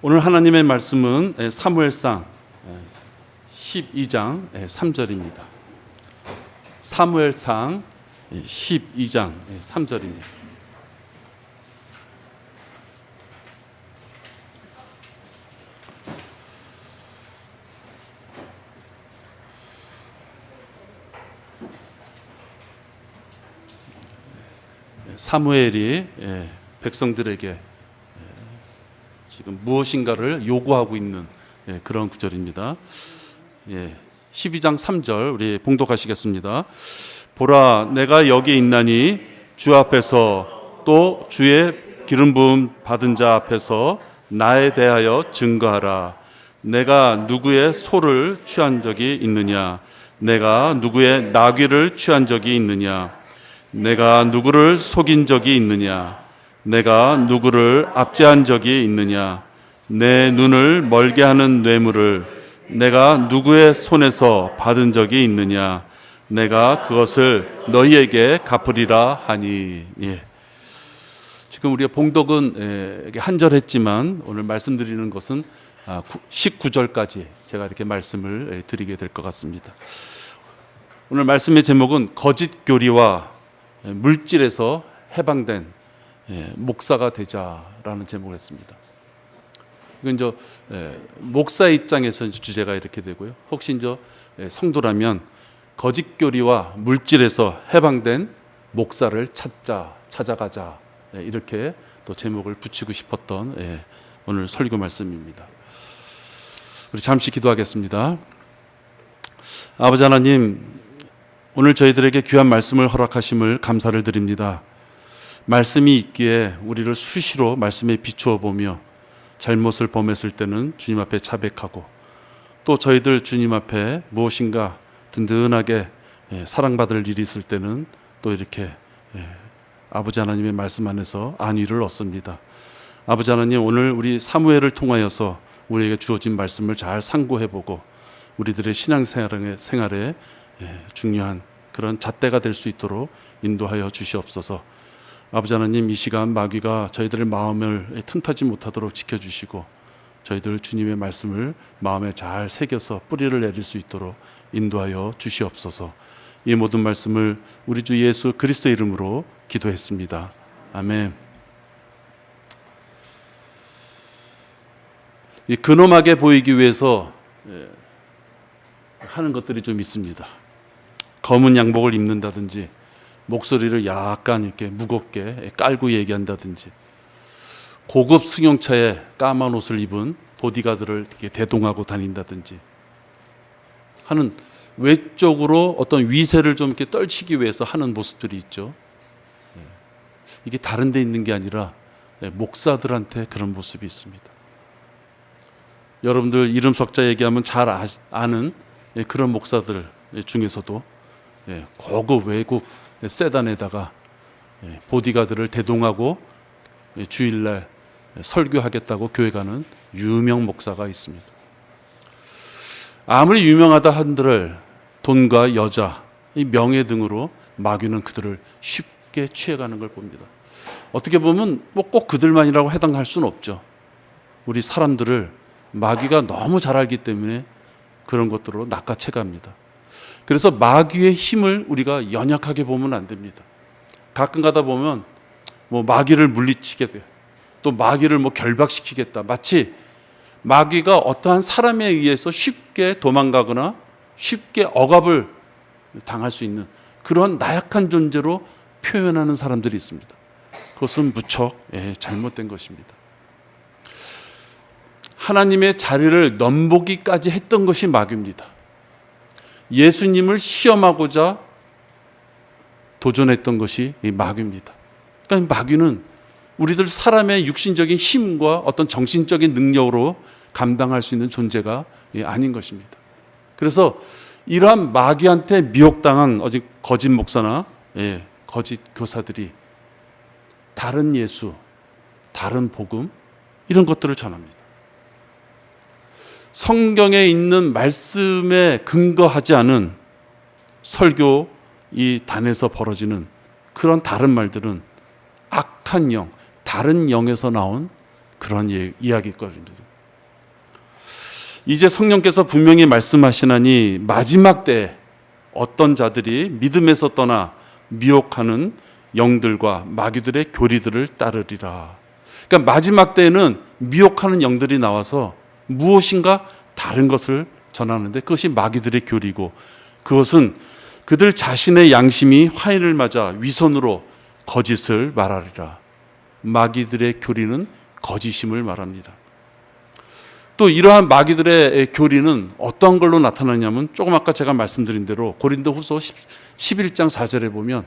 오늘 하나님의 말씀은 사무엘상 12장 3절입니다. 사무엘상 12장 3절입니다. 사무엘이 백성들에게 지금 무엇인가를 요구하고 있는 그런 구절입니다. 12장 3절 우리 봉독하시겠습니다. 보라, 내가 여기 있나니 주 앞에서 또 주의 기름 부음 받은 자 앞에서 나에 대하여 증거하라. 내가 누구의 소를 취한 적이 있느냐? 내가 누구의 나귀를 취한 적이 있느냐? 내가 누구를 속인 적이 있느냐? 내가 누구를 압제한 적이 있느냐? 내 눈을 멀게 하는 뇌물을 내가 누구의 손에서 받은 적이 있느냐? 내가 그것을 너희에게 갚으리라 하니. 지금 우리가 봉독은 한절했지만 오늘 말씀드리는 것은 19절까지 제가 이렇게 말씀을 드리게 될 것 같습니다. 오늘 말씀의 제목은 거짓 교리와 물질에서 해방된 목사가 되자라는 제목을 했습니다. 이건 이제 목사의 입장에서 주제가 이렇게 되고요. 혹시 이제 성도라면 거짓 교리와 물질에서 해방된 목사를 찾아가자 이렇게 또 제목을 붙이고 싶었던 오늘 설교 말씀입니다. 우리 잠시 기도하겠습니다. 아버지 하나님, 오늘 저희들에게 귀한 말씀을 허락하심을 감사를 드립니다. 말씀이 있기에 우리를 수시로 말씀에 비추어 보며 잘못을 범했을 때는 주님 앞에 자백하고, 또 저희들 주님 앞에 무엇인가 든든하게 사랑받을 일이 있을 때는 또 이렇게 아버지 하나님의 말씀 안에서 안위를 얻습니다. 아버지 하나님, 오늘 우리 사무엘을 통하여서 우리에게 주어진 말씀을 잘 상고해보고 우리들의 신앙생활에 중요한 그런 잣대가 될 수 있도록 인도하여 주시옵소서. 아버지 하나님, 이 시간 마귀가 저희들의 마음을 틈타지 못하도록 지켜주시고 저희들 주님의 말씀을 마음에 잘 새겨서 뿌리를 내릴 수 있도록 인도하여 주시옵소서. 이 모든 말씀을 우리 주 예수 그리스도의 이름으로 기도했습니다. 아멘. 이 근엄하게 보이기 위해서 하는 것들이 좀 있습니다. 검은 양복을 입는다든지, 목소리를 약간 이렇게 무겁게 깔고 얘기한다든지, 고급 승용차에 까만 옷을 입은 보디가드를 이렇게 대동하고 다닌다든지 하는, 외적으로 어떤 위세를 좀 이렇게 떨치기 위해서 하는 모습들이 있죠. 이게 다른 데 있는 게 아니라 목사들한테 그런 모습이 있습니다. 여러분들 이름 석자 얘기하면 잘 아는 그런 목사들 중에서도 고급 외국 세단에다가 보디가드를 대동하고 주일날 설교하겠다고 교회 가는 유명 목사가 있습니다. 아무리 유명하다 한들 돈과 여자, 이 명예 등으로 마귀는 그들을 쉽게 취해가는 걸 봅니다. 어떻게 보면 뭐 꼭 그들만이라고 해당할 수는 없죠. 우리 사람들을 마귀가 너무 잘 알기 때문에 그런 것들로 낚아채갑니다. 그래서 마귀의 힘을 우리가 연약하게 보면 안 됩니다. 가끔 가다 보면 뭐 마귀를 물리치게 돼요. 또 마귀를 뭐 결박시키겠다. 마치 마귀가 어떠한 사람에 의해서 쉽게 도망가거나 쉽게 억압을 당할 수 있는 그런 나약한 존재로 표현하는 사람들이 있습니다. 그것은 무척 잘못된 것입니다. 하나님의 자리를 넘보기까지 했던 것이 마귀입니다. 예수님을 시험하고자 도전했던 것이 이 마귀입니다. 그러니까 마귀는 우리들 사람의 육신적인 힘과 어떤 정신적인 능력으로 감당할 수 있는 존재가 아닌 것입니다. 그래서 이러한 마귀한테 미혹당한 거짓 목사나 거짓 교사들이 다른 예수, 다른 복음, 이런 것들을 전합니다. 성경에 있는 말씀에 근거하지 않은 설교 이 단에서 벌어지는 그런 다른 말들은 악한 영, 다른 영에서 나온 그런 이야기거리입니다. 이제 성령께서 분명히 말씀하시나니 마지막 때에 어떤 자들이 믿음에서 떠나 미혹하는 영들과 마귀들의 교리들을 따르리라. 그러니까 마지막 때에는 미혹하는 영들이 나와서 무엇인가 다른 것을 전하는데 그것이 마귀들의 교리고, 그것은 그들 자신의 양심이 화인을 맞아 위선으로 거짓을 말하리라. 마귀들의 교리는 거짓임을 말합니다. 또 이러한 마귀들의 교리는 어떤 걸로 나타나냐면, 조금 아까 제가 말씀드린 대로 고린도후서 11장 4절에 보면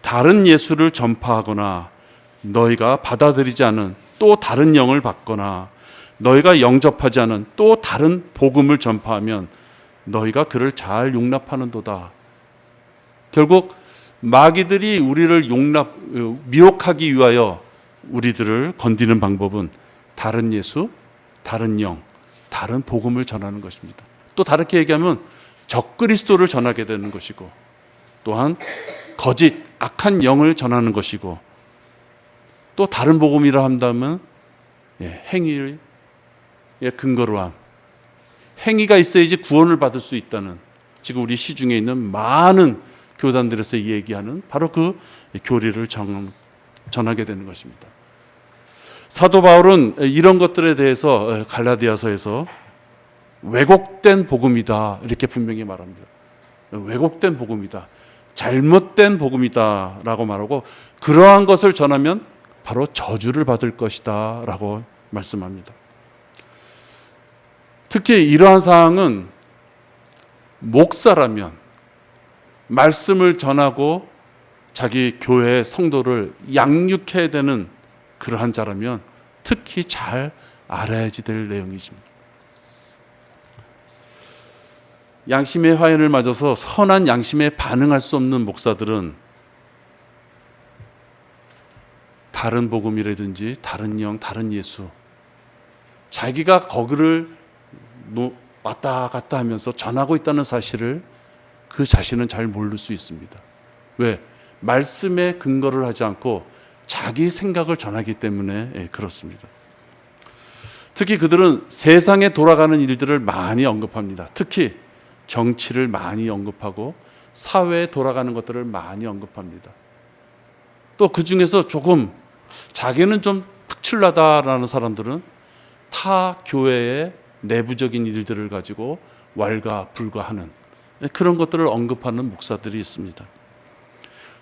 다른 예수를 전파하거나 너희가 받아들이지 않은 또 다른 영을 받거나 너희가 영접하지 않은 또 다른 복음을 전파하면 너희가 그를 잘 용납하는도다. 결국 마귀들이 우리를 미혹하기 위하여 우리들을 건드리는 방법은 다른 예수, 다른 영, 다른 복음을 전하는 것입니다. 또 다르게 얘기하면 적그리스도를 전하게 되는 것이고, 또한 거짓, 악한 영을 전하는 것이고, 또 다른 복음이라 한다면 행위에 근거로 한, 행위가 있어야지 구원을 받을 수 있다는, 지금 우리 시중에 있는 많은 교단들에서 얘기하는 바로 그 교리를 전하게 되는 것입니다. 사도 바울은 이런 것들에 대해서 갈라디아서에서 왜곡된 복음이다 이렇게 분명히 말합니다. 왜곡된 복음이다, 잘못된 복음이다 라고 말하고, 그러한 것을 전하면 바로 저주를 받을 것이다 라고 말씀합니다. 특히 이러한 사항은 목사라면, 말씀을 전하고 자기 교회 성도를 양육해야 되는 그러한 자라면 특히 잘 알아야지 될 내용이십니다. 양심의 화인을 맞아서 선한 양심에 반응할 수 없는 목사들은 다른 복음이라든지 다른 영, 다른 예수, 자기가 거기를 왔다 갔다 하면서 전하고 있다는 사실을 그 자신은 잘 모를 수 있습니다. 왜? 말씀에 근거를 하지 않고 자기 생각을 전하기 때문에 그렇습니다. 특히 그들은 세상에 돌아가는 일들을 많이 언급합니다. 특히 정치를 많이 언급하고 사회에 돌아가는 것들을 많이 언급합니다. 또 그 중에서 조금 자기는 좀 특출나다라는 사람들은 타 교회의 내부적인 일들을 가지고 왈가불가하는 그런 것들을 언급하는 목사들이 있습니다.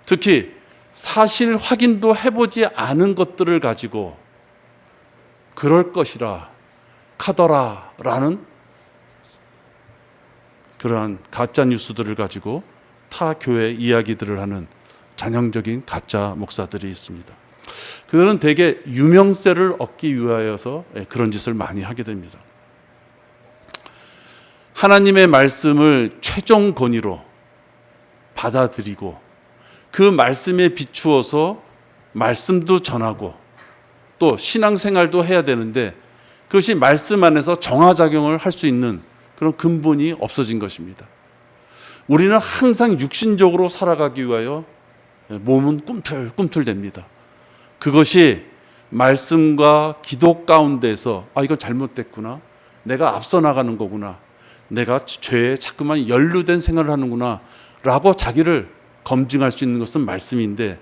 특히 사실 확인도 해보지 않은 것들을 가지고 그럴 것이라 카더라라는 그러한 가짜 뉴스들을 가지고 타 교회 이야기들을 하는 전형적인 가짜 목사들이 있습니다. 그들은 대개 유명세를 얻기 위하여서 그런 짓을 많이 하게 됩니다. 하나님의 말씀을 최종 권위로 받아들이고 그 말씀에 비추어서 말씀도 전하고 또 신앙생활도 해야 되는데, 그것이 말씀 안에서 정화작용을 할 수 있는 그런 근본이 없어진 것입니다. 우리는 항상 육신적으로 살아가기 위하여 몸은 꿈틀꿈틀댑니다. 그것이 말씀과 기도 가운데서 이건 잘못됐구나, 내가 앞서 나가는 거구나, 내가 죄에 자꾸만 연루된 생활을 하는구나 라고 자기를 검증할 수 있는 것은 말씀인데,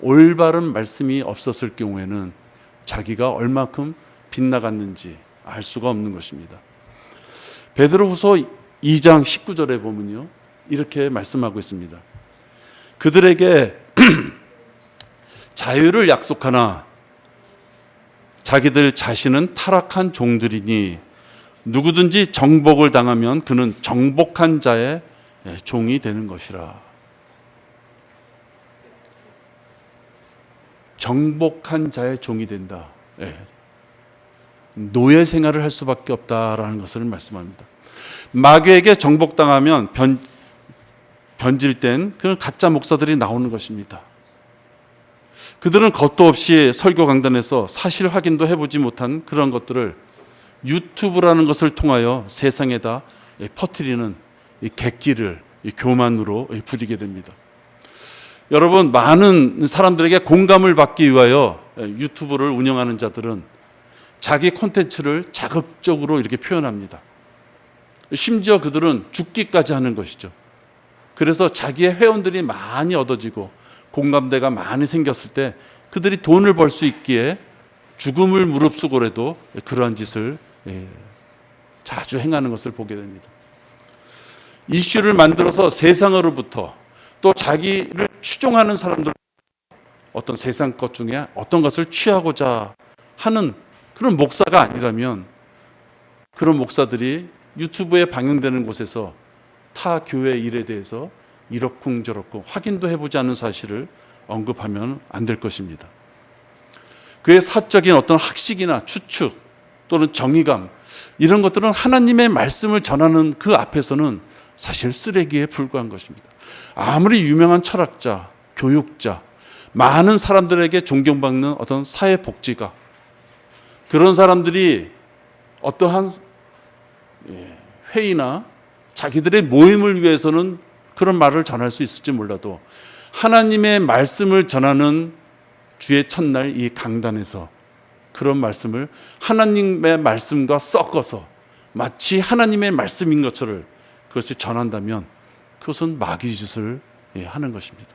올바른 말씀이 없었을 경우에는 자기가 얼마큼 빗나갔는지 알 수가 없는 것입니다. 베드로후서 2장 19절에 보면요, 이렇게 말씀하고 있습니다. 그들에게 자유를 약속하나 자기들 자신은 타락한 종들이니 누구든지 정복을 당하면 그는 정복한 자의 종이 되는 것이라. 정복한 자의 종이 된다. 노예 생활을 할 수밖에 없다라는 것을 말씀합니다. 마귀에게 정복당하면 변질된 그런 가짜 목사들이 나오는 것입니다. 그들은 겁도 없이 설교 강단에서 사실 확인도 해보지 못한 그런 것들을 유튜브라는 것을 통하여 세상에다 퍼뜨리는 객기를 교만으로 부리게 됩니다. 여러분, 많은 사람들에게 공감을 받기 위하여 유튜브를 운영하는 자들은 자기 콘텐츠를 자극적으로 이렇게 표현합니다. 심지어 그들은 죽기까지 하는 것이죠. 그래서 자기의 회원들이 많이 얻어지고 공감대가 많이 생겼을 때 그들이 돈을 벌 수 있기에 죽음을 무릅쓰고라도 그러한 짓을 자주 행하는 것을 보게 됩니다. 이슈를 만들어서 세상으로부터 또 자기를 추종하는 사람들 어떤 세상 것 중에 어떤 것을 취하고자 하는 그런 목사가 아니라면 그런 목사들이 유튜브에 방영되는 곳에서 타 교회 일에 대해서 이러쿵저러쿵 확인도 해보지 않은 사실을 언급하면 안 될 것입니다. 그의 사적인 어떤 학식이나 추측 또는 정의감 이런 것들은 하나님의 말씀을 전하는 그 앞에서는 사실 쓰레기에 불과한 것입니다. 아무리 유명한 철학자, 교육자, 많은 사람들에게 존경받는 어떤 사회복지가 그런 사람들이 어떠한 회의나 자기들의 모임을 위해서는 그런 말을 전할 수 있을지 몰라도 하나님의 말씀을 전하는 주의 첫날 이 강단에서 그런 말씀을 하나님의 말씀과 섞어서 마치 하나님의 말씀인 것처럼 그것을 전한다면 그것은 마귀 짓을 하는 것입니다.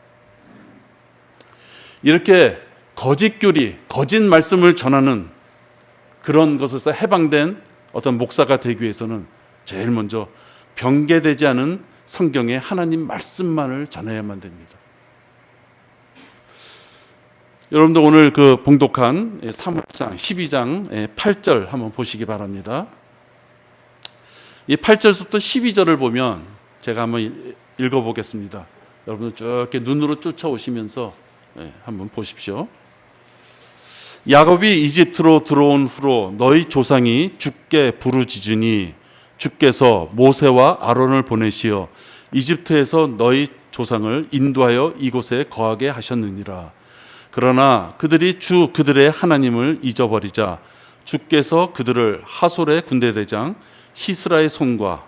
이렇게 거짓 교리, 거짓 말씀을 전하는 그런 것에서 해방된 어떤 목사가 되기 위해서는 제일 먼저 변개되지 않은 성경의 하나님 말씀만을 전해야만 됩니다. 여러분들 오늘 그 봉독한 사무엘상 12장 8절 한번 보시기 바랍니다. 이 8절부터 12절을 보면 제가 한번 읽어보겠습니다. 여러분들 쭉 이렇게 눈으로 쫓아오시면서 한번 보십시오. 야곱이 이집트로 들어온 후로 너희 조상이 주께 부르짖으니 주께서 모세와 아론을 보내시어 이집트에서 너희 조상을 인도하여 이곳에 거하게 하셨느니라. 그러나 그들이 그들의 하나님을 잊어버리자 주께서 그들을 하솔의 군대대장 시스라의 손과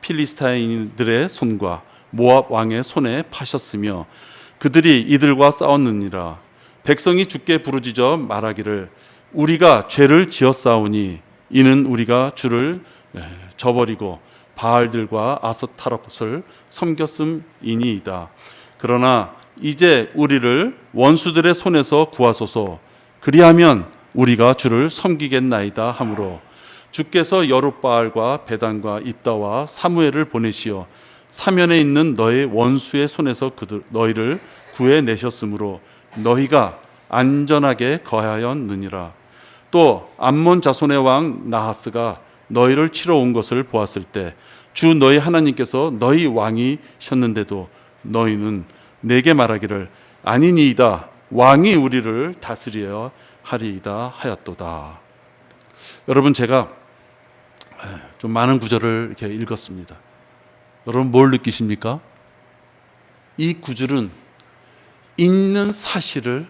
필리스타인들의 손과 모압 왕의 손에 파셨으며 그들이 이들과 싸웠느니라. 백성이 주께 부르짖어 말하기를 우리가 죄를 지었사오니 이는 우리가 주를 저버리고 바알들과 아스타롯을 섬겼음이니이다. 그러나 이제 우리를 원수들의 손에서 구하소서. 그리하면 우리가 주를 섬기겠나이다 하므로 주께서 여룻바알과 베단과 입다와 사무엘을 보내시어 사면에 있는 너의 원수의 손에서 너희를 구해내셨으므로 너희가 안전하게 거하였느니라. 또 암몬 자손의 왕 나하스가 너희를 치러 온 것을 보았을 때 주 너희 하나님께서 너희 왕이셨는데도 너희는 내게 말하기를 아니니이다. 왕이 우리를 다스려야 하리이다 하였도다. 여러분 제가 좀 많은 구절을 이렇게 읽었습니다. 여러분 뭘 느끼십니까? 이 구절은 있는 사실을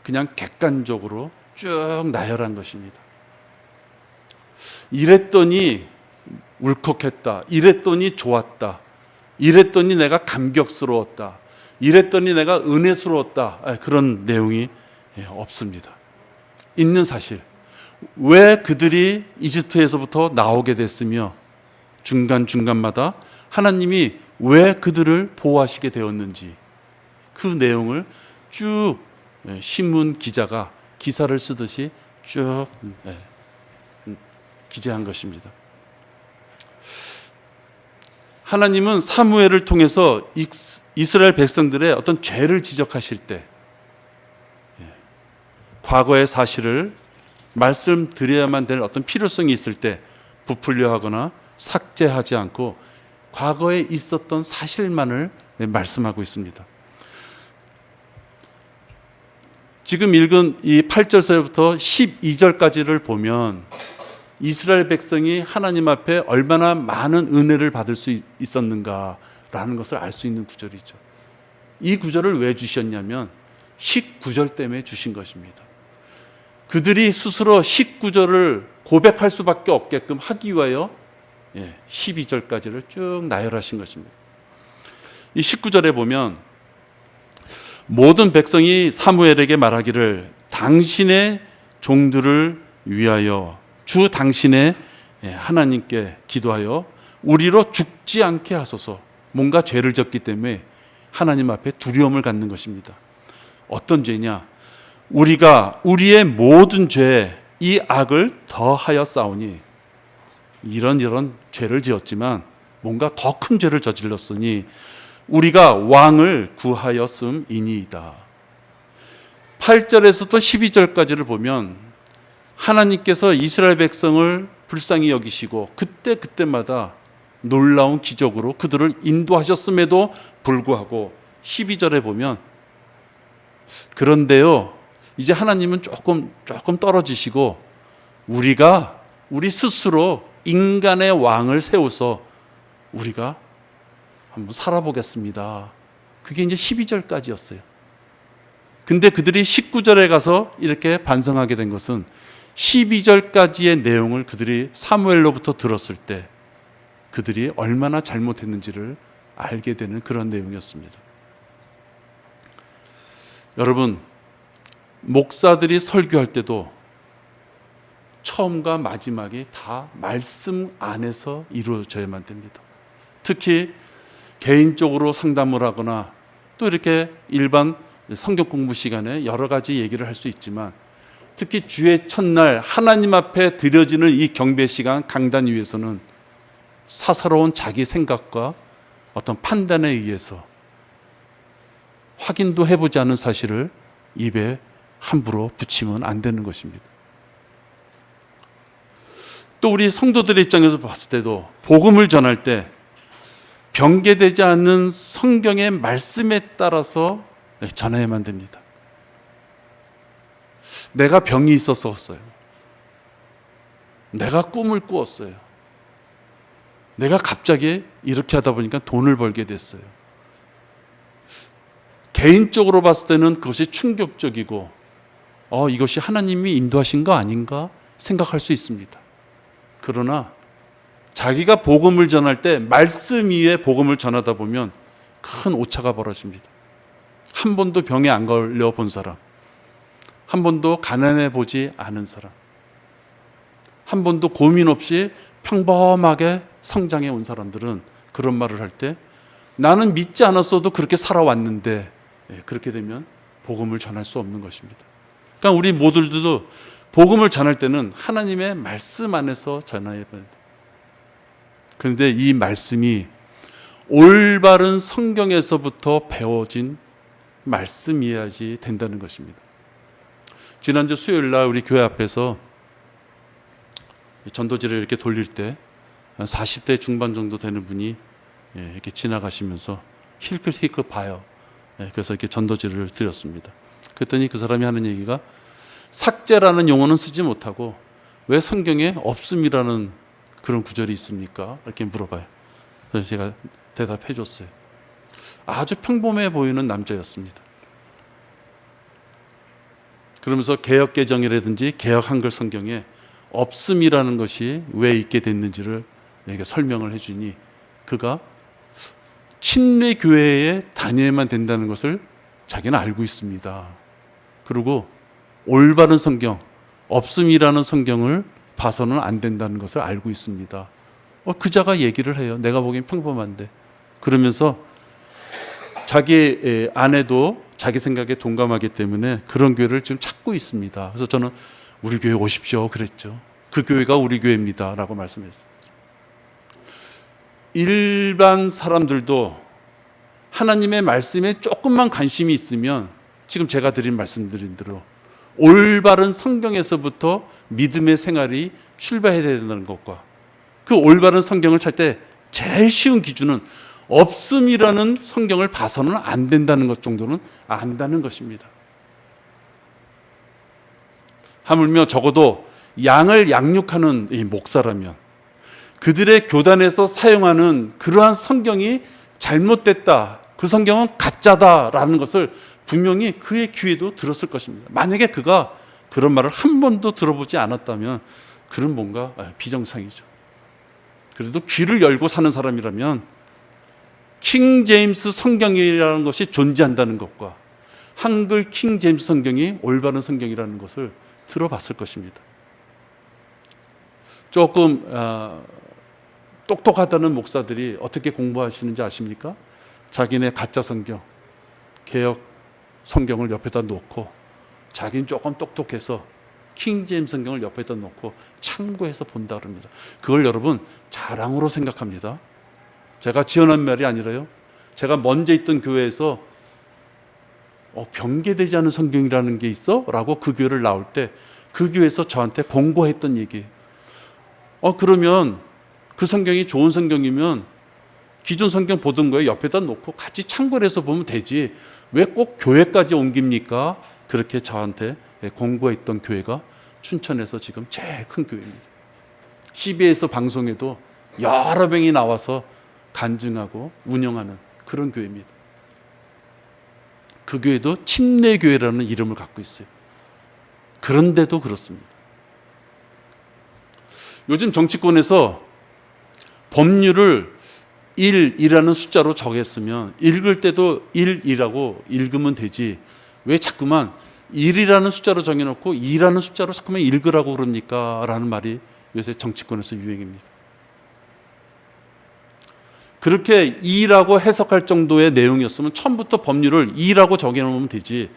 그냥 객관적으로 쭉 나열한 것입니다. 이랬더니 울컥했다. 이랬더니 좋았다. 이랬더니 내가 감격스러웠다. 이랬더니 내가 은혜스러웠다. 그런 내용이 없습니다. 있는 사실. 왜 그들이 이집트에서부터 나오게 됐으며 중간중간마다 하나님이 왜 그들을 보호하시게 되었는지 그 내용을 쭉 신문 기자가 기사를 쓰듯이 쭉 기재한 것입니다. 하나님은 사무엘을 통해서 이스라엘 백성들의 어떤 죄를 지적하실 때 과거의 사실을 말씀드려야만 될 어떤 필요성이 있을 때 부풀려 하거나 삭제하지 않고 과거에 있었던 사실만을 말씀하고 있습니다. 지금 읽은 이 8절서부터 12절까지를 보면 이스라엘 백성이 하나님 앞에 얼마나 많은 은혜를 받을 수 있었는가라는 것을 알 수 있는 구절이죠. 이 구절을 왜 주셨냐면 19절 때문에 주신 것입니다. 그들이 스스로 19절을 고백할 수밖에 없게끔 하기 위하여 12절까지를 쭉 나열하신 것입니다. 이 19절에 보면 모든 백성이 사무엘에게 말하기를 당신의 종들을 위하여 주 당신의 하나님께 기도하여 우리로 죽지 않게 하소서. 뭔가 죄를 졌기 때문에 하나님 앞에 두려움을 갖는 것입니다. 어떤 죄냐? 우리가 우리의 모든 죄, 이 악을 더하여 싸우니, 이런 죄를 지었지만 뭔가 더 큰 죄를 저질렀으니 우리가 왕을 구하였음이니이다. 8절에서부터 12절까지를 보면 하나님께서 이스라엘 백성을 불쌍히 여기시고 그때마다 놀라운 기적으로 그들을 인도하셨음에도 불구하고 12절에 보면, 그런데요 이제 하나님은 조금 떨어지시고 우리 스스로 인간의 왕을 세워서 우리가 한번 살아보겠습니다. 그게 이제 12절까지였어요. 근데 그들이 19절에 가서 이렇게 반성하게 된 것은 12절까지의 내용을 그들이 사무엘로부터 들었을 때 그들이 얼마나 잘못했는지를 알게 되는 그런 내용이었습니다. 여러분, 목사들이 설교할 때도 처음과 마지막이 다 말씀 안에서 이루어져야만 됩니다. 특히 개인적으로 상담을 하거나 또 이렇게 일반 성경 공부 시간에 여러 가지 얘기를 할 수 있지만, 특히 주의 첫날 하나님 앞에 드려지는 이 경배 시간 강단 위에서는 사사로운 자기 생각과 어떤 판단에 의해서 확인도 해보지 않은 사실을 입에 함부로 붙이면 안 되는 것입니다. 또 우리 성도들의 입장에서 봤을 때도 복음을 전할 때 변개되지 않는 성경의 말씀에 따라서 전해야만 됩니다. 내가 병이 있었어요. 내가 꿈을 꾸었어요. 내가 갑자기 이렇게 하다 보니까 돈을 벌게 됐어요. 개인적으로 봤을 때는 그것이 충격적이고 이것이 하나님이 인도하신 거 아닌가 생각할 수 있습니다. 그러나 자기가 복음을 전할 때 말씀 위에 복음을 전하다 보면 큰 오차가 벌어집니다. 한 번도 병에 안 걸려 본 사람, 한 번도 가난해 보지 않은 사람, 한 번도 고민 없이 평범하게 성장해 온 사람들은 그런 말을 할 때, 나는 믿지 않았어도 그렇게 살아왔는데, 그렇게 되면 복음을 전할 수 없는 것입니다. 그러니까 우리 모두들도 복음을 전할 때는 하나님의 말씀 안에서 전해야 됩니다. 그런데 이 말씀이 올바른 성경에서부터 배워진 말씀이어야지 된다는 것입니다. 지난주 수요일 날 우리 교회 앞에서 전도지를 이렇게 돌릴 때 40대 중반 정도 되는 분이 이렇게 지나가시면서 힐끗힐끗 봐요. 그래서 이렇게 전도지를 드렸습니다. 그랬더니 그 사람이 하는 얘기가, 삭제라는 용어는 쓰지 못하고 왜 성경에 없음이라는 그런 구절이 있습니까? 이렇게 물어봐요. 그래서 제가 대답해 줬어요. 아주 평범해 보이는 남자였습니다. 그러면서 개역개정이라든지 개역 한글 성경에 없음이라는 것이 왜 있게 됐는지를 내게 설명을 해주니, 그가 침례 교회에 다녀야만 된다는 것을 자기는 알고 있습니다. 그리고 올바른 성경, 없음이라는 성경을 봐서는 안 된다는 것을 알고 있습니다. 그자가 얘기를 해요. 내가 보기엔 평범한데. 그러면서 자기 아내도 자기 생각에 동감하기 때문에 그런 교회를 지금 찾고 있습니다. 그래서 저는 우리 교회 오십시오 그랬죠. 그 교회가 우리 교회입니다 라고 말씀했어요. 일반 사람들도 하나님의 말씀에 조금만 관심이 있으면 지금 제가 드린 말씀드린 대로 올바른 성경에서부터 믿음의 생활이 출발해야 된다는 것과, 그 올바른 성경을 찾을 때 제일 쉬운 기준은 없음이라는 성경을 봐서는 안 된다는 것 정도는 안다는 것입니다. 하물며 적어도 양을 양육하는 이 목사라면 그들의 교단에서 사용하는 그러한 성경이 잘못됐다, 그 성경은 가짜다라는 것을 분명히 그의 귀에도 들었을 것입니다. 만약에 그가 그런 말을 한 번도 들어보지 않았다면 그는 뭔가 비정상이죠. 그래도 귀를 열고 사는 사람이라면 킹 제임스 성경이라는 것이 존재한다는 것과 한글 킹 제임스 성경이 올바른 성경이라는 것을 들어봤을 것입니다. 조금 똑똑하다는 목사들이 어떻게 공부하시는지 아십니까? 자기네 가짜 성경, 개역 성경을 옆에다 놓고 자기는 조금 똑똑해서 킹제임스 성경을 옆에다 놓고 참고해서 본다 그럽니다. 그걸 여러분 자랑으로 생각합니다. 제가 지어낸 말이 아니라요. 제가 먼저 있던 교회에서 변개되지 않은 성경이라는 게 있어? 라고 그 교회를 나올 때 그 교회에서 저한테 공고했던 얘기. 그러면 그 성경이 좋은 성경이면 기존 성경 보던 거에 옆에다 놓고 같이 참고를 해서 보면 되지. 왜 꼭 교회까지 옮깁니까? 그렇게 저한테 공고했던 교회가 춘천에서 지금 제일 큰 교회입니다. CBS 방송에도 여러 명이 나와서 간증하고 운영하는 그런 교회입니다. 그 교회도 침례교회라는 이름을 갖고 있어요. 그런데도 그렇습니다. 요즘 정치권에서 법률을 1이라는 숫자로 정했으면 읽을 때도 1이라고 읽으면 되지. 왜 자꾸만 1이라는 숫자로 정해놓고 2라는 숫자로 자꾸만 읽으라고 그럽니까? 라는 말이 요새 정치권에서 유행입니다. 그렇게 2라고 해석할 정도의 내용이었으면 처음부터 법률을 2라고 정해놓으면 되지.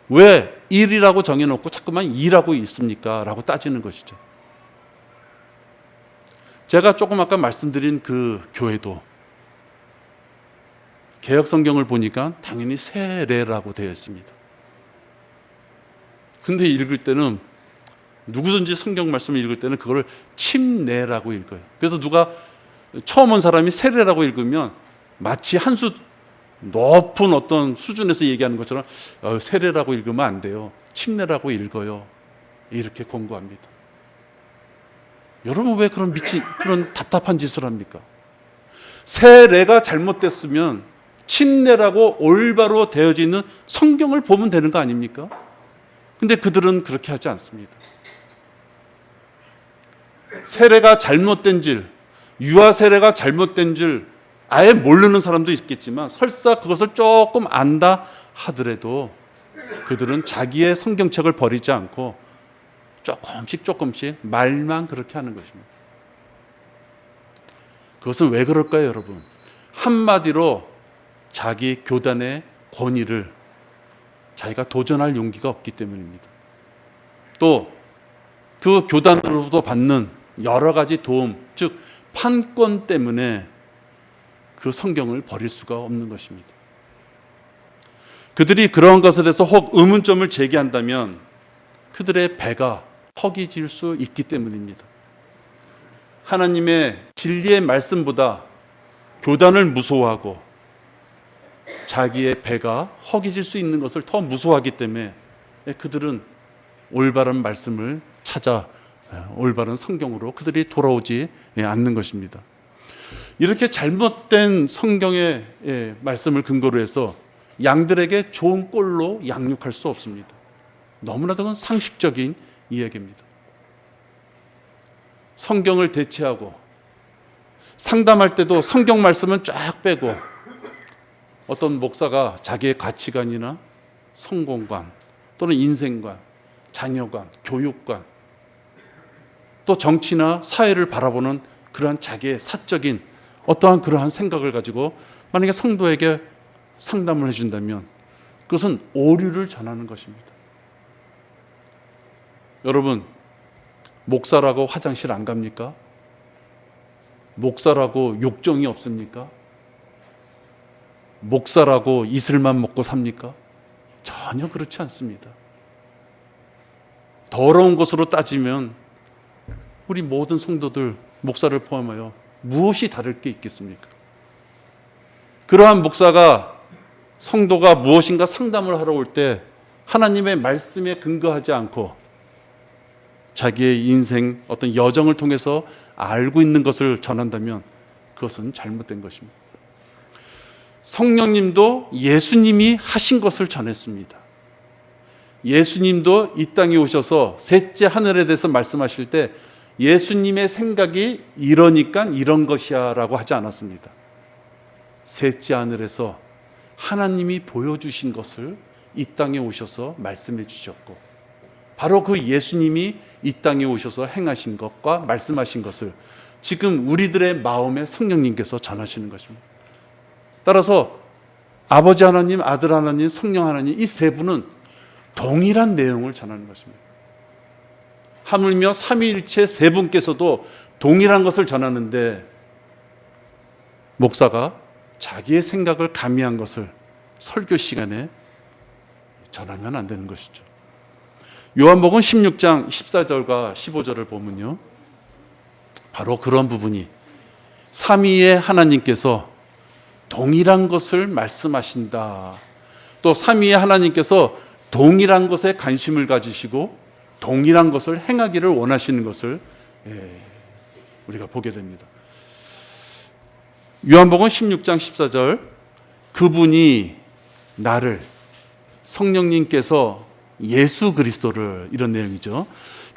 왜 1이라고 정해놓고 자꾸만 2라고 읽습니까? 라고 따지는 것이죠. 제가 조금 아까 말씀드린 그 교회도 개역 성경을 보니까 당연히 세례라고 되어 있습니다. 근데 읽을 때는 누구든지 성경 말씀을 읽을 때는 그걸 침례라고 읽어요. 그래서 누가 처음 온 사람이 세례라고 읽으면 마치 한 수 높은 어떤 수준에서 얘기하는 것처럼 세례라고 읽으면 안 돼요. 침례라고 읽어요. 이렇게 권고합니다. 여러분 왜 그런 그런 답답한 짓을 합니까? 세례가 잘못됐으면 침례라고 올바로 되어져 있는 성경을 보면 되는 거 아닙니까? 근데 그들은 그렇게 하지 않습니다. 세례가 잘못된 줄, 유아 세례가 잘못된 줄 아예 모르는 사람도 있겠지만 설사 그것을 조금 안다 하더라도 그들은 자기의 성경책을 버리지 않고 조금씩 말만 그렇게 하는 것입니다. 그것은 왜 그럴까요, 여러분? 한마디로 자기 교단의 권위를 자기가 도전할 용기가 없기 때문입니다. 또 그 교단으로부터 받는 여러 가지 도움, 즉 판권 때문에 그 성경을 버릴 수가 없는 것입니다. 그들이 그런 것에 대해서 혹 의문점을 제기한다면 그들의 배가 허기질 수 있기 때문입니다. 하나님의 진리의 말씀보다 교단을 무서워하고 자기의 배가 허기질 수 있는 것을 더 무서워하기 때문에 그들은 올바른 말씀을 찾아 올바른 성경으로 그들이 돌아오지 않는 것입니다. 이렇게 잘못된 성경의 말씀을 근거로 해서 양들에게 좋은 꼴로 양육할 수 없습니다. 너무나도 그건 상식적인 이야기입니다. 성경을 대체하고 상담할 때도 성경 말씀은 쫙 빼고 어떤 목사가 자기의 가치관이나 성공관 또는 인생관, 자녀관, 교육관 또 정치나 사회를 바라보는 그러한 자기의 사적인 어떠한 그러한 생각을 가지고 만약에 성도에게 상담을 해준다면 그것은 오류를 전하는 것입니다. 여러분, 목사라고 화장실 안 갑니까? 목사라고 욕정이 없습니까? 목사라고 이슬만 먹고 삽니까? 전혀 그렇지 않습니다. 더러운 것으로 따지면 우리 모든 성도들, 목사를 포함하여 무엇이 다를 게 있겠습니까? 그러한 목사가 성도가 무엇인가 상담을 하러 올 때 하나님의 말씀에 근거하지 않고 자기의 인생 어떤 여정을 통해서 알고 있는 것을 전한다면 그것은 잘못된 것입니다. 성령님도 예수님이 하신 것을 전했습니다. 예수님도 이 땅에 오셔서 셋째 하늘에 대해서 말씀하실 때 예수님의 생각이 이러니까 이런 것이야 라고 하지 않았습니다. 셋째 하늘에서 하나님이 보여주신 것을 이 땅에 오셔서 말씀해 주셨고 바로 그 예수님이 이 땅에 오셔서 행하신 것과 말씀하신 것을 지금 우리들의 마음에 성령님께서 전하시는 것입니다. 따라서 아버지 하나님, 아들 하나님, 성령 하나님 이 세 분은 동일한 내용을 전하는 것입니다. 하물며 삼위일체 세 분께서도 동일한 것을 전하는데 목사가 자기의 생각을 가미한 것을 설교 시간에 전하면 안 되는 것이죠. 요한복음 16장 14절과 15절을 보면요, 바로 그런 부분이 삼위의 하나님께서 동일한 것을 말씀하신다. 또 삼위의 하나님께서 동일한 것에 관심을 가지시고 동일한 것을 행하기를 원하시는 것을 우리가 보게 됩니다. 요한복음 16장 14절, 그분이 나를, 성령님께서 예수 그리스도를, 이런 내용이죠.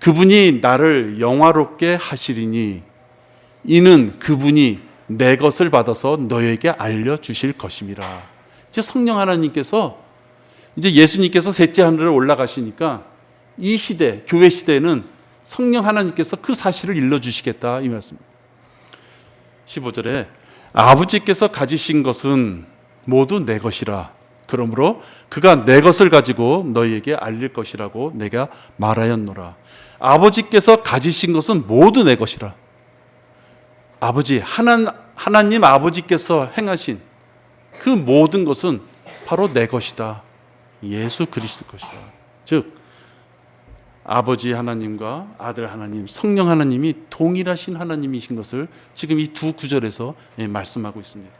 그분이 나를 영화롭게 하시리니 이는 그분이 내 것을 받아서 너에게 알려주실 것임이라. 이제 성령 하나님께서, 이제 예수님께서 셋째 하늘에 올라가시니까 이 시대, 교회 시대에는 성령 하나님께서 그 사실을 일러주시겠다, 이 말씀입니다. 15절에 아버지께서 가지신 것은 모두 내 것이라. 그러므로 그가 내 것을 가지고 너희에게 알릴 것이라고 내가 말하였노라. 아버지께서 가지신 것은 모두 내 것이라. 아버지, 하나님 아버지께서 행하신 그 모든 것은 바로 내 것이다. 예수 그리스도 것이다. 즉 아버지 하나님과 아들 하나님, 성령 하나님이 동일하신 하나님이신 것을 지금 이 두 구절에서 말씀하고 있습니다.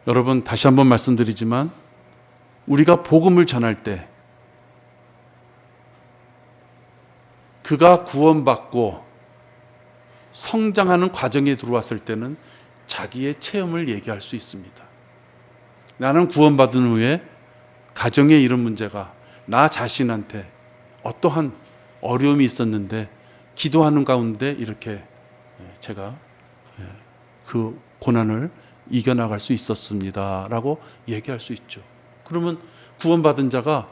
여러분, 다시 한번 말씀드리지만 우리가 복음을 전할 때 그가 구원받고 성장하는 과정에 들어왔을 때는 자기의 체험을 얘기할 수 있습니다. 나는 구원받은 후에 가정에 이런 문제가, 나 자신한테 어떠한 어려움이 있었는데 기도하는 가운데 이렇게 제가 그 고난을 이겨나갈 수 있었습니다 라고 얘기할 수 있죠. 그러면 구원받은 자가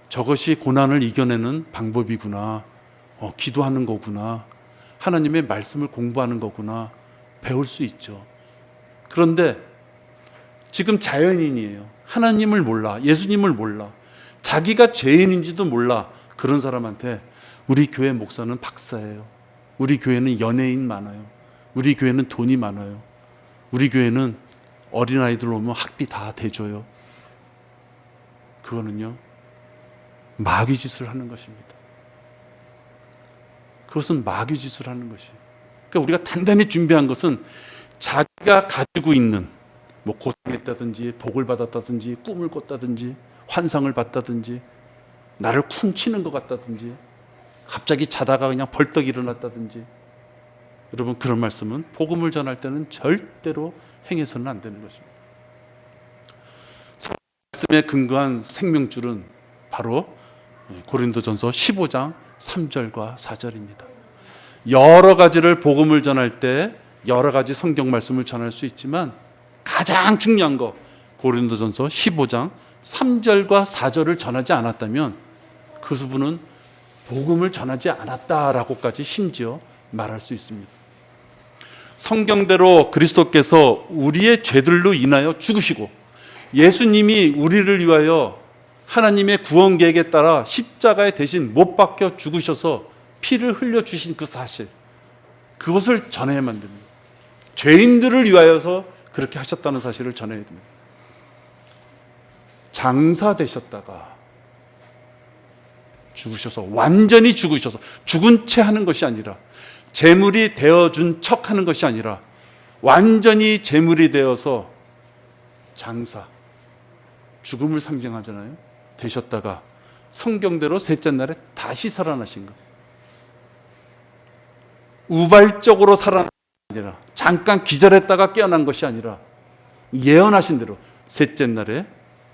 저것이 고난을 이겨내는 방법이구나, 기도하는 거구나, 하나님의 말씀을 공부하는 거구나 배울 수 있죠. 그런데 지금 자연인이에요. 하나님을 몰라, 예수님을 몰라, 자기가 죄인인지도 몰라. 그런 사람한테 우리 교회 목사는 박사예요, 우리 교회는 연예인 많아요, 우리 교회는 돈이 많아요, 우리 교회는 어린아이들 오면 학비 다 대줘요. 그거는요, 마귀짓을 하는 것입니다. 그것은 마귀짓을 하는 것이에요. 그러니까 우리가 단단히 준비한 것은 자기가 가지고 있는, 뭐 고생했다든지 복을 받았다든지 꿈을 꿨다든지 환상을 봤다든지 나를 쿵치는 것 같다든지 갑자기 자다가 그냥 벌떡 일어났다든지, 여러분 그런 말씀은 복음을 전할 때는 절대로 행해서는 안 되는 것입니다. 말씀에 근거한 생명줄은 바로 고린도전서 15장 3절과 4절입니다. 여러 가지를 복음을 전할 때 여러 가지 성경 말씀을 전할 수 있지만 가장 중요한 거, 고린도전서 15장 3절과 4절을 전하지 않았다면 그 수분은 복음을 전하지 않았다라고까지 심지어 말할 수 있습니다. 성경대로 그리스도께서 우리의 죄들로 인하여 죽으시고 예수님이 우리를 위하여 하나님의 구원 계획에 따라 십자가에 대신 못 박혀 죽으셔서 피를 흘려 주신 그 사실, 그것을 전해야만 됩니다. 죄인들을 위하여서 그렇게 하셨다는 사실을 전해야 됩니다. 장사 되셨다가 죽으셔서, 완전히 죽으셔서, 죽은 채 하는 것이 아니라, 제물이 되어준 척 하는 것이 아니라 완전히 제물이 되어서 장사, 죽음을 상징하잖아요. 되셨다가 성경대로 셋째 날에 다시 살아나신 것. 우발적으로 살아난 것이 아니라, 잠깐 기절했다가 깨어난 것이 아니라 예언하신 대로 셋째 날에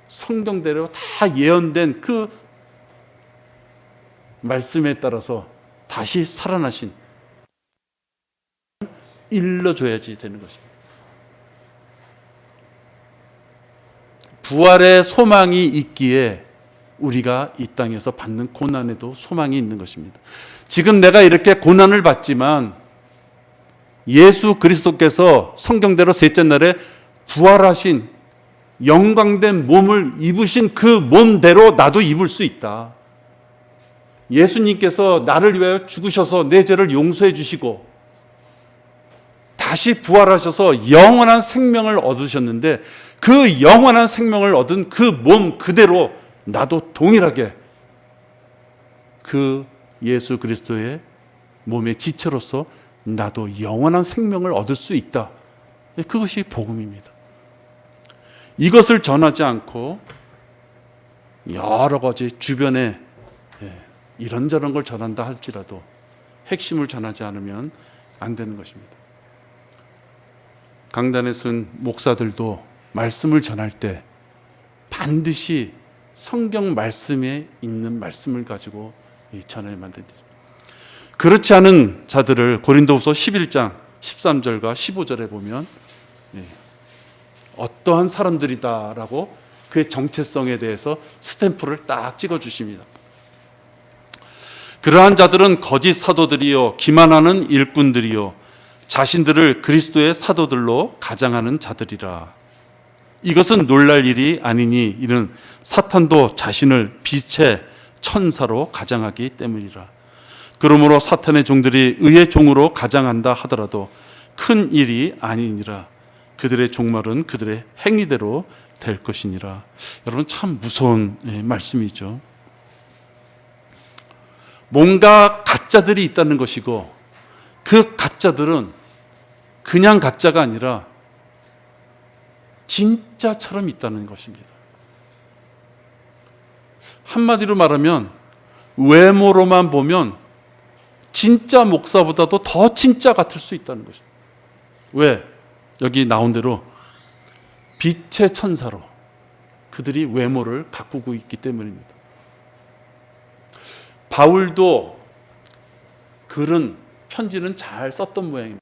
성경대로 다 예언된 그 말씀에 따라서 다시 살아나신, 일러줘야지 되는 것입니다. 부활의 소망이 있기에 우리가 이 땅에서 받는 고난에도 소망이 있는 것입니다. 지금 내가 이렇게 고난을 받지만 예수 그리스도께서 성경대로 셋째 날에 부활하신 영광된 몸을 입으신 그 몸대로 나도 입을 수 있다. 예수님께서 나를 위하여 죽으셔서 내 죄를 용서해 주시고 다시 부활하셔서 영원한 생명을 얻으셨는데 그 영원한 생명을 얻은 그 몸 그대로 나도 동일하게 그 예수 그리스도의 몸의 지체로서 나도 영원한 생명을 얻을 수 있다. 그것이 복음입니다. 이것을 전하지 않고 여러 가지 주변에 이런저런 걸 전한다 할지라도 핵심을 전하지 않으면 안 되는 것입니다. 강단에 쓴 목사들도 말씀을 전할 때 반드시 성경 말씀에 있는 말씀을 가지고 전해야만 됩니다. 그렇지 않은 자들을 고린도후서 11장 13절과 15절에 보면 어떠한 사람들이다라고 그의 정체성에 대해서 스탬프를 딱 찍어주십니다. 그러한 자들은 거짓 사도들이요 기만하는 일꾼들이요 자신들을 그리스도의 사도들로 가장하는 자들이라. 이것은 놀랄 일이 아니니 이는 사탄도 자신을 빛의 천사로 가장하기 때문이라. 그러므로 사탄의 종들이 의의 종으로 가장한다 하더라도 큰 일이 아니니라. 그들의 종말은 그들의 행위대로 될 것이니라. 여러분 참 무서운 말씀이죠. 뭔가 가짜들이 있다는 것이고 그 가짜들은 그냥 가짜가 아니라 진짜처럼 있다는 것입니다. 한마디로 말하면 외모로만 보면 진짜 목사보다도 더 진짜 같을 수 있다는 것입니다. 왜? 여기 나온 대로 빛의 천사로 그들이 외모를 가꾸고 있기 때문입니다. 바울도 글은 편지는 잘 썼던 모양입니다.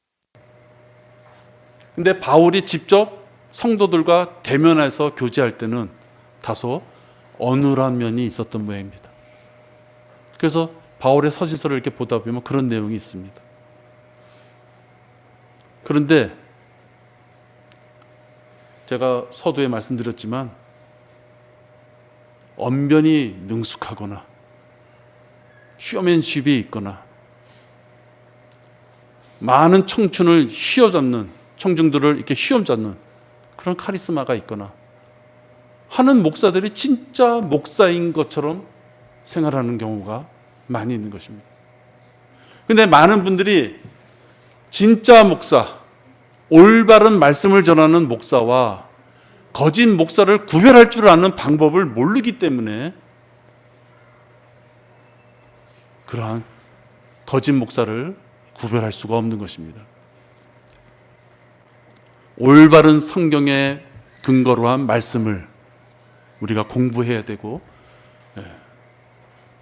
근데 바울이 직접 성도들과 대면해서 교제할 때는 다소 어눌한 면이 있었던 모양입니다. 그래서 바울의 서신서를 이렇게 보다 보면 그런 내용이 있습니다. 그런데 제가 서두에 말씀드렸지만 언변이 능숙하거나 쇼맨십이 있거나 많은 청춘을 휘어잡는 청중들을 이렇게 휘어잡는 그런 카리스마가 있거나 하는 목사들이 진짜 목사인 것처럼 생활하는 경우가 많이 있는 것입니다. 그런데 많은 분들이 진짜 목사, 올바른 말씀을 전하는 목사와 거짓 목사를 구별할 줄 아는 방법을 모르기 때문에 그러한 거짓 목사를 구별할 수가 없는 것입니다. 올바른 성경의 근거로 한 말씀을 우리가 공부해야 되고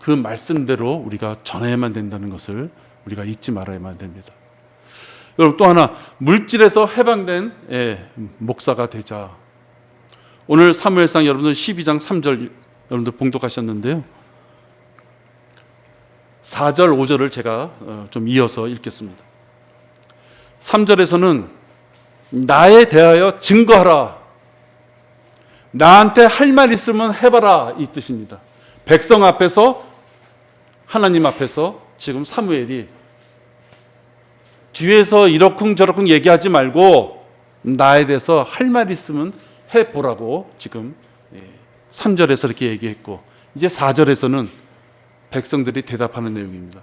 그 말씀대로 우리가 전해야만 된다는 것을 우리가 잊지 말아야만 됩니다. 여러분 또 하나 물질에서 해방된 목사가 되자. 오늘 사무엘상 여러분들 12장 3절 여러분들 봉독하셨는데요. 4절 5절을 제가 좀 이어서 읽겠습니다. 3절에서는 나에 대하여 증거하라. 나한테 할 말 있으면 해봐라 이 뜻입니다. 백성 앞에서 하나님 앞에서 지금 사무엘이 뒤에서 이러쿵저러쿵 얘기하지 말고 나에 대해서 할 말 있으면 해보라고 지금 3절에서 이렇게 얘기했고 이제 4절에서는 백성들이 대답하는 내용입니다.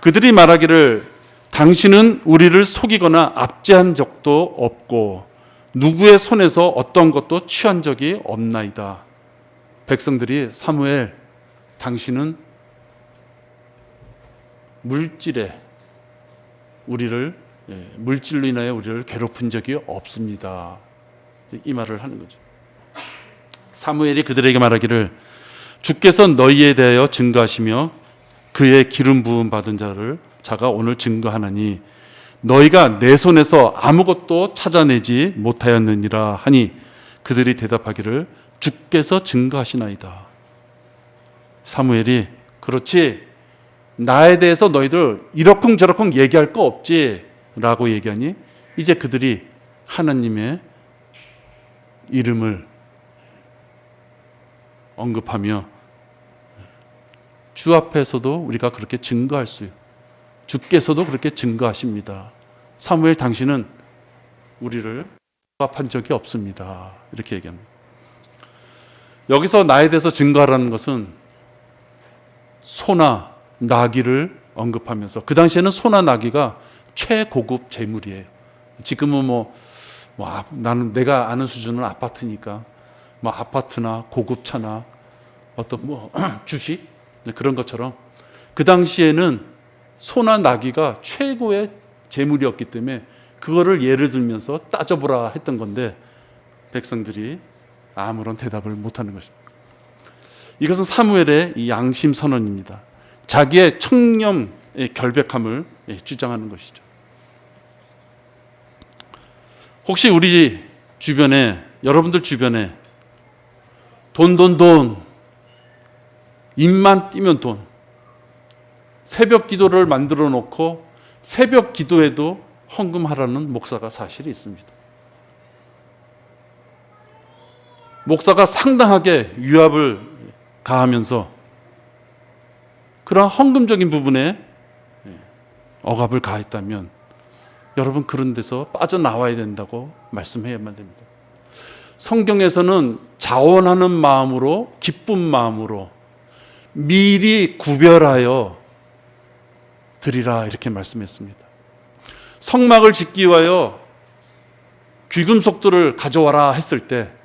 그들이 말하기를 당신은 우리를 속이거나 압제한 적도 없고 누구의 손에서 어떤 것도 취한 적이 없나이다. 백성들이 사무엘 당신은 물질로 인하여 우리를 괴롭힌 적이 없습니다. 이 말을 하는 거죠. 사무엘이 그들에게 말하기를 주께서 너희에 대하여 증거하시며 그의 기름 부음 받은 자가 오늘 증거하나니 너희가 내 손에서 아무것도 찾아내지 못하였느니라 하니 그들이 대답하기를 주께서 증거하시나이다. 사무엘이 그렇지, 나에 대해서 너희들 이러쿵저러쿵 얘기할 거 없지 라고 얘기하니 이제 그들이 하나님의 이름을 언급하며 주 앞에서도 우리가 그렇게 증거할 수 있어요. 주께서도 그렇게 증거하십니다. 사무엘, 당신은 우리를 억압한 적이 없습니다. 이렇게 얘기합니다. 여기서 나에 대해서 증거하라는 것은 소나 나귀를 언급하면서, 그 당시에는 소나 나귀가 최고급 재물이에요. 지금은 나는 내가 아는 수준은 아파트니까 아파트나 고급차나 어떤 주식 그런 것처럼, 그 당시에는 소나 나귀가 최고의 재물이었기 때문에 그거를 예를 들면서 따져보라 했던 건데 백성들이 아무런 대답을 못하는 것입니다. 이것은 사무엘의 이 양심 선언입니다. 자기의 청렴의 결백함을 주장하는 것이죠. 혹시 우리 주변에, 여러분들 주변에 돈, 입만 띄면 돈, 새벽 기도를 만들어 놓고 새벽 기도에도 헌금하라는 목사가 사실이 있습니다. 목사가 상당하게 위압을 가하면서 그런 헌금적인 부분에 억압을 가했다면 여러분, 그런 데서 빠져나와야 된다고 말씀해야만 됩니다. 성경에서는 자원하는 마음으로, 기쁜 마음으로 미리 구별하여 드리라 이렇게 말씀했습니다. 성막을 짓기 위하여 귀금속들을 가져와라 했을 때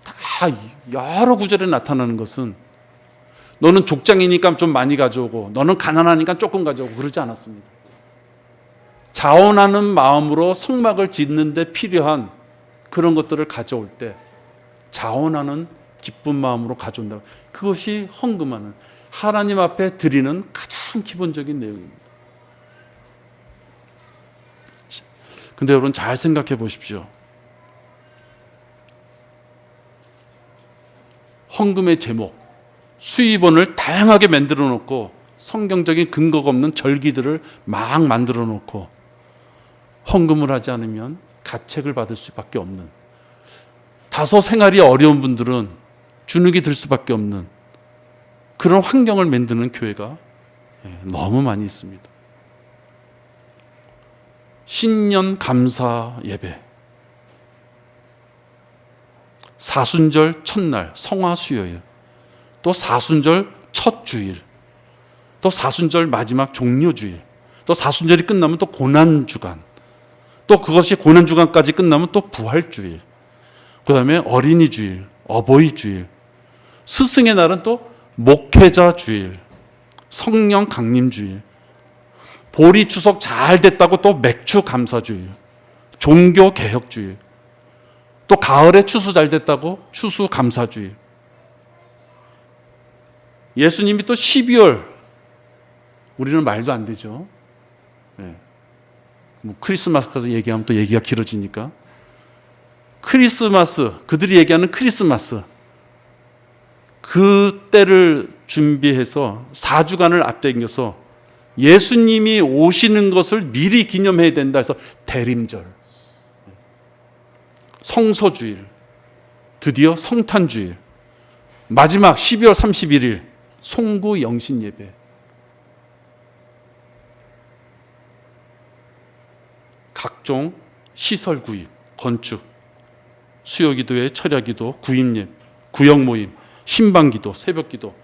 다 여러 구절에 나타나는 것은 너는 족장이니까 좀 많이 가져오고 너는 가난하니까 조금 가져오고 그러지 않았습니다. 자원하는 마음으로 성막을 짓는 데 필요한 그런 것들을 가져올 때 자원하는 기쁜 마음으로 가져온다. 그것이 헌금하는, 하나님 앞에 드리는 가장 기본적인 내용입니다. 근데 여러분, 잘 생각해 보십시오. 헌금의 제목, 수입원을 다양하게 만들어 놓고 성경적인 근거가 없는 절기들을 막 만들어 놓고 헌금을 하지 않으면 가책을 받을 수밖에 없는, 다소 생활이 어려운 분들은 주눅이 들 수밖에 없는 그런 환경을 만드는 교회가 너무 많이 있습니다. 신년 감사 예배, 사순절 첫날 성화 수요일, 또 사순절 첫 주일, 또 사순절 마지막 종료 주일, 또 사순절이 끝나면 또 고난 주간, 또 그것이 고난 주간까지 끝나면 또 부활 주일, 그 다음에 어린이 주일, 어버이 주일, 스승의 날은 또 목회자 주일, 성령 강림 주일, 보리 추석 잘 됐다고 또 맥주 감사 주일, 종교 개혁 주일, 또 가을에 추수 잘 됐다고 추수 감사 주일. 예수님이 또 12월, 우리는 말도 안 되죠. 크리스마스 가서 얘기하면 또 얘기가 길어지니까. 크리스마스, 그들이 얘기하는 크리스마스, 그 때를 준비해서 4주간을 앞당겨서 예수님이 오시는 것을 미리 기념해야 된다 해서 대림절, 성서주일, 드디어 성탄주일, 마지막 12월 31일 송구 영신 예배. 각종 시설 구입, 건축, 수요기도회 철야기도, 구입예, 구역모임, 신방기도, 새벽기도,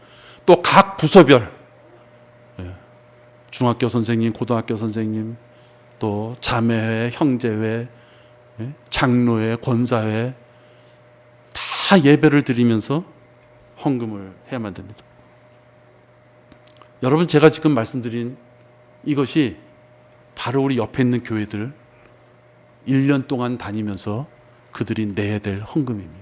또 각 부서별 중학교 선생님, 고등학교 선생님, 또 자매회, 형제회, 장로회, 권사회 다 예배를 드리면서 헌금을 해야만 됩니다. 여러분, 제가 지금 말씀드린 이것이 바로 우리 옆에 있는 교회들 1년 동안 다니면서 그들이 내야 될 헌금입니다.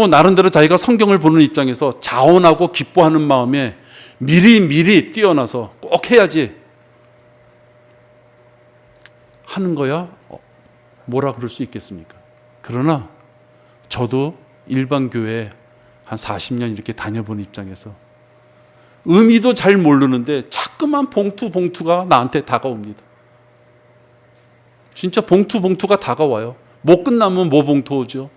나름대로 자기가 성경을 보는 입장에서 자원하고 기뻐하는 마음에 미리 뛰어나서 꼭 해야지 하는 거야 뭐라 그럴 수 있겠습니까? 그러나 저도 일반 교회 한 40년 이렇게 다녀본 입장에서 의미도 잘 모르는데 자꾸만 봉투가 나한테 다가옵니다. 진짜 봉투가 다가와요. 못 끝나면 뭐 봉투 오죠.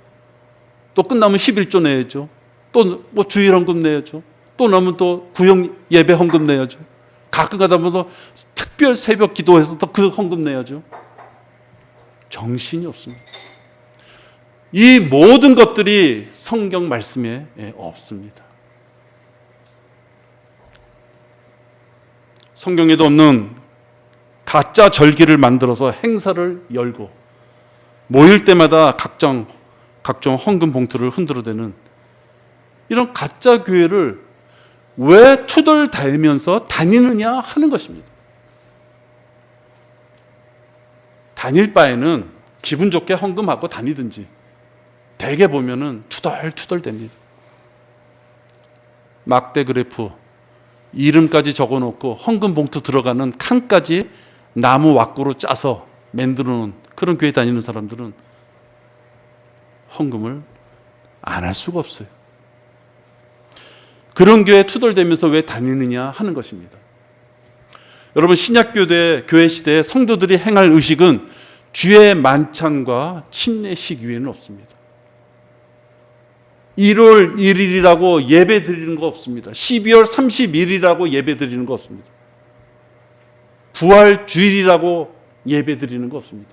또 끝나면 11조 내야죠. 또 뭐 주일 헌금 내야죠. 또 나면 또 구역 예배 헌금 내야죠. 가끔 가다 보면 또 특별 새벽 기도해서 또 그 헌금 내야죠. 정신이 없습니다. 이 모든 것들이 성경 말씀에 없습니다. 성경에도 없는 가짜 절기를 만들어서 행사를 열고 모일 때마다 각종 헌금 봉투를 흔들어대는 이런 가짜 교회를 왜 투덜대면서 다니느냐 하는 것입니다. 다닐 바에는 기분 좋게 헌금하고 다니든지 대개 보면은 투덜투덜댑니다. 막대 그래프 이름까지 적어놓고 헌금 봉투 들어가는 칸까지 나무 왁구로 짜서 만들어 놓은 그런 교회 다니는 사람들은 헌금을 안 할 수가 없어요. 그런 교회에 투덜대면서 왜 다니느냐 하는 것입니다. 여러분, 신약교회 시대에 성도들이 행할 의식은 주의 만찬과 침례식 외에는 없습니다. 1월 1일이라고 예배 드리는 거 없습니다. 12월 31일이라고 예배 드리는 거 없습니다. 부활 주일이라고 예배 드리는 거 없습니다.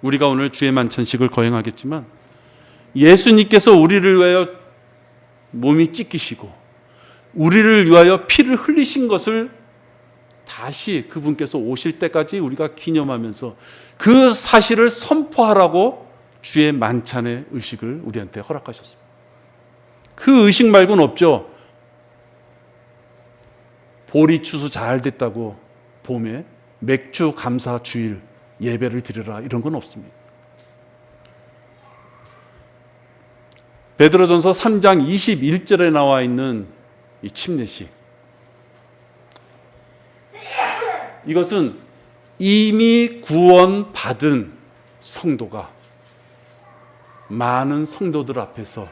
우리가 오늘 주의 만찬식을 거행하겠지만 예수님께서 우리를 위하여 몸이 찢기시고 우리를 위하여 피를 흘리신 것을 다시 그분께서 오실 때까지 우리가 기념하면서 그 사실을 선포하라고 주의 만찬의 의식을 우리한테 허락하셨습니다. 그 의식 말고는 없죠. 보리 추수 잘 됐다고 봄에 맥주 감사 주일 예배를 드려라 이런 건 없습니다. 베드로전서 3장 21절에 나와 있는 이 침례식, 이것은 이미 구원받은 성도가 많은 성도들 앞에서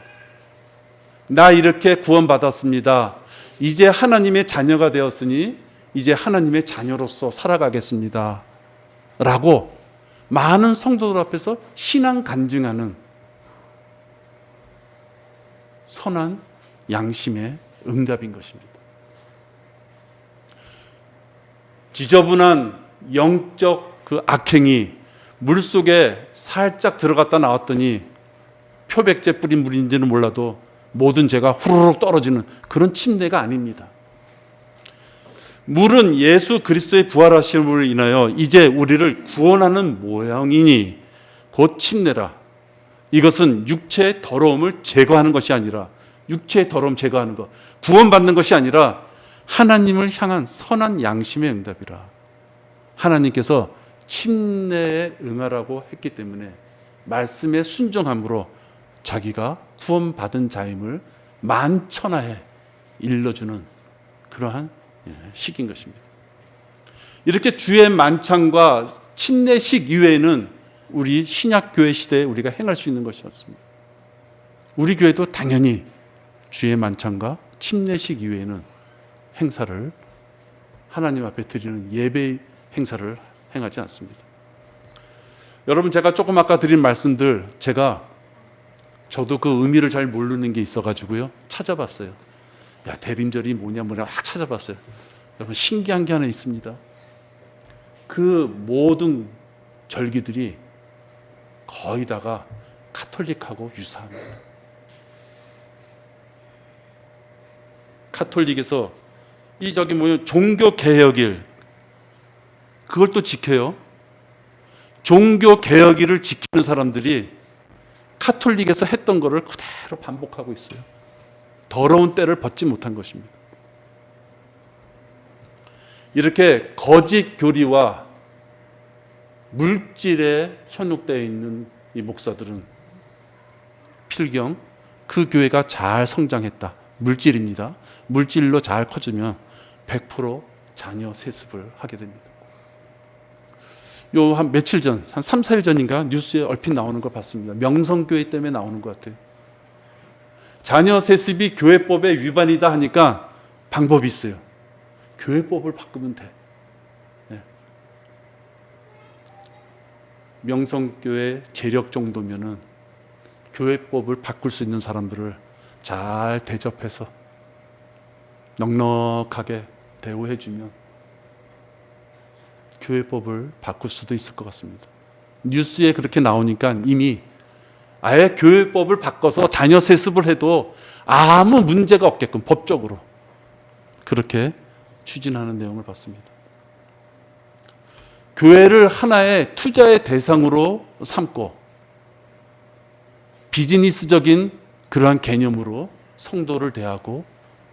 나 이렇게 구원받았습니다. 이제 하나님의 자녀가 되었으니 이제 하나님의 자녀로서 살아가겠습니다. 라고 많은 성도들 앞에서 신앙 간증하는 선한 양심의 응답인 것입니다. 지저분한 영적 그 악행이 물속에 살짝 들어갔다 나왔더니 표백제 뿌린 물인지는 몰라도 모든 죄가 후루룩 떨어지는 그런 침례가 아닙니다. 물은 예수 그리스도의 부활하심으로 인하여 이제 우리를 구원하는 모양이니 곧 침례라. 이것은 육체의 더러움을 제거하는 것이 아니라, 육체의 더러움 제거하는 것, 구원받는 것이 아니라 하나님을 향한 선한 양심의 응답이라. 하나님께서 침례에 응하라고 했기 때문에 말씀에 순종함으로 자기가 구원받은 자임을 만천하에 일러주는 그러한 식인 것입니다. 이렇게 주의 만찬과 침례식 이외에는 우리 신약교회 시대에 우리가 행할 수 있는 것이 없습니다. 우리 교회도 당연히 주의 만찬과 침례식 이외에는 행사를, 하나님 앞에 드리는 예배 행사를 행하지 않습니다. 여러분, 제가 조금 아까 드린 말씀들, 저도 그 의미를 잘 모르는 게 있어가지고요 찾아봤어요. 야, 대림절이 뭐냐 막 찾아봤어요. 여러분, 신기한 게 하나 있습니다. 그 모든 절기들이 거의 다가 카톨릭하고 유사합니다. 카톨릭에서 종교 개혁일, 그걸 또 지켜요. 종교 개혁일을 지키는 사람들이 카톨릭에서 했던 거를 그대로 반복하고 있어요. 더러운 때를 벗지 못한 것입니다. 이렇게 거짓 교리와 물질에 현혹되어 있는 이 목사들은 필경 그 교회가 잘 성장했다. 물질입니다. 물질로 잘 커지면 100% 자녀 세습을 하게 됩니다. 요 한 며칠 전, 한 3, 4일 전인가 뉴스에 얼핏 나오는 걸 봤습니다. 명성교회 때문에 나오는 것 같아요. 자녀 세습이 교회법에 위반이다 하니까 방법이 있어요. 교회법을 바꾸면 돼. 예. 명성교회 재력 정도면은 교회법을 바꿀 수 있는 사람들을 잘 대접해서 넉넉하게 대우해주면 교회법을 바꿀 수도 있을 것 같습니다. 뉴스에 그렇게 나오니까 이미 아예 교회법을 바꿔서 자녀 세습을 해도 아무 문제가 없게끔 법적으로 그렇게 추진하는 내용을 봤습니다. 교회를 하나의 투자의 대상으로 삼고 비즈니스적인 그러한 개념으로 성도를 대하고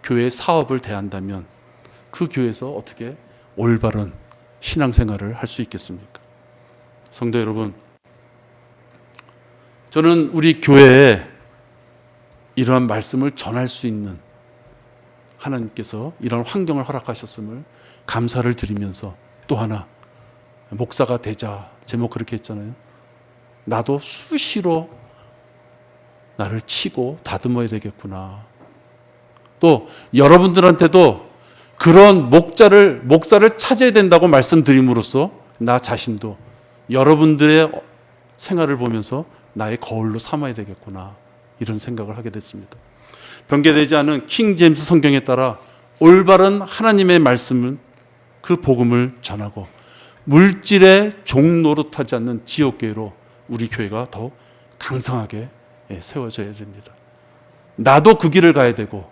교회 사업을 대한다면 그 교회에서 어떻게 올바른 신앙생활을 할 수 있겠습니까? 성도 여러분, 저는 우리 교회에 이러한 말씀을 전할 수 있는 하나님께서 이런 환경을 허락하셨음을 감사를 드리면서 또 하나 목사가 되자 제목 그렇게 했잖아요. 나도 수시로 나를 치고 다듬어야 되겠구나. 또 여러분들한테도 그런 목사를 찾아야 된다고 말씀드림으로써 나 자신도 여러분들의 생활을 보면서 나의 거울로 삼아야 되겠구나. 이런 생각을 하게 됐습니다. 변개되지 않은 킹 제임스 성경에 따라 올바른 하나님의 말씀은 그 복음을 전하고 물질의 종 노릇하지 않는 지옥교회로 우리 교회가 더욱 강성하게 세워져야 됩니다. 나도 그 길을 가야 되고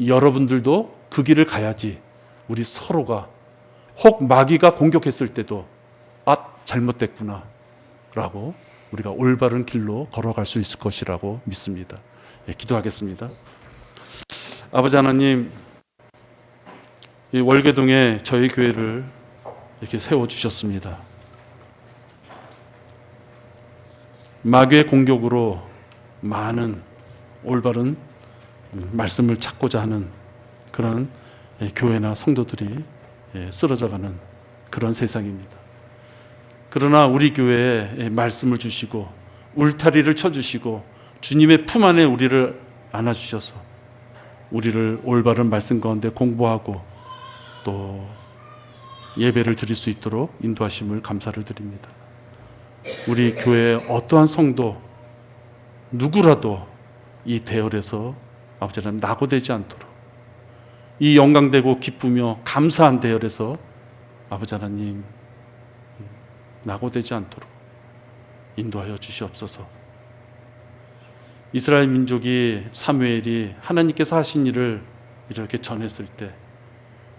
여러분들도 그 길을 가야지 우리 서로가 혹 마귀가 공격했을 때도 잘못됐구나 라고 우리가 올바른 길로 걸어갈 수 있을 것이라고 믿습니다. 기도하겠습니다. 아버지 하나님, 이 월계동에 저희 교회를 이렇게 세워주셨습니다. 마귀의 공격으로 많은 올바른 말씀을 찾고자 하는 그런 교회나 성도들이 쓰러져가는 그런 세상입니다. 그러나 우리 교회에 말씀을 주시고 울타리를 쳐주시고 주님의 품 안에 우리를 안아주셔서 우리를 올바른 말씀 가운데 공부하고 또 예배를 드릴 수 있도록 인도하심을 감사를 드립니다. 우리 교회의 어떠한 성도 누구라도 이 대열에서 아버지 하나님 낙오되지 않도록 이 영광되고 기쁘며 감사한 대열에서 아버지 하나님 낙오되지 않도록 인도하여 주시옵소서. 이스라엘 민족이 사무엘이 하나님께서 하신 일을 이렇게 전했을 때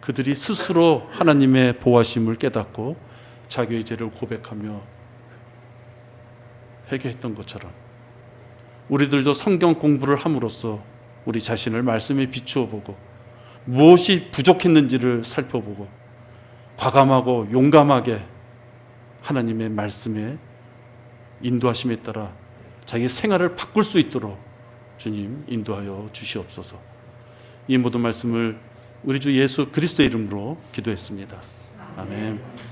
그들이 스스로 하나님의 보호하심을 깨닫고 자기의 죄를 고백하며 회개했던 것처럼 우리들도 성경 공부를 함으로써 우리 자신을 말씀에 비추어 보고 무엇이 부족했는지를 살펴보고 과감하고 용감하게 하나님의 말씀에 인도하심에 따라 자기 생활을 바꿀 수 있도록 주님 인도하여 주시옵소서. 이 모든 말씀을 우리 주 예수 그리스도의 이름으로 기도했습니다. 아멘.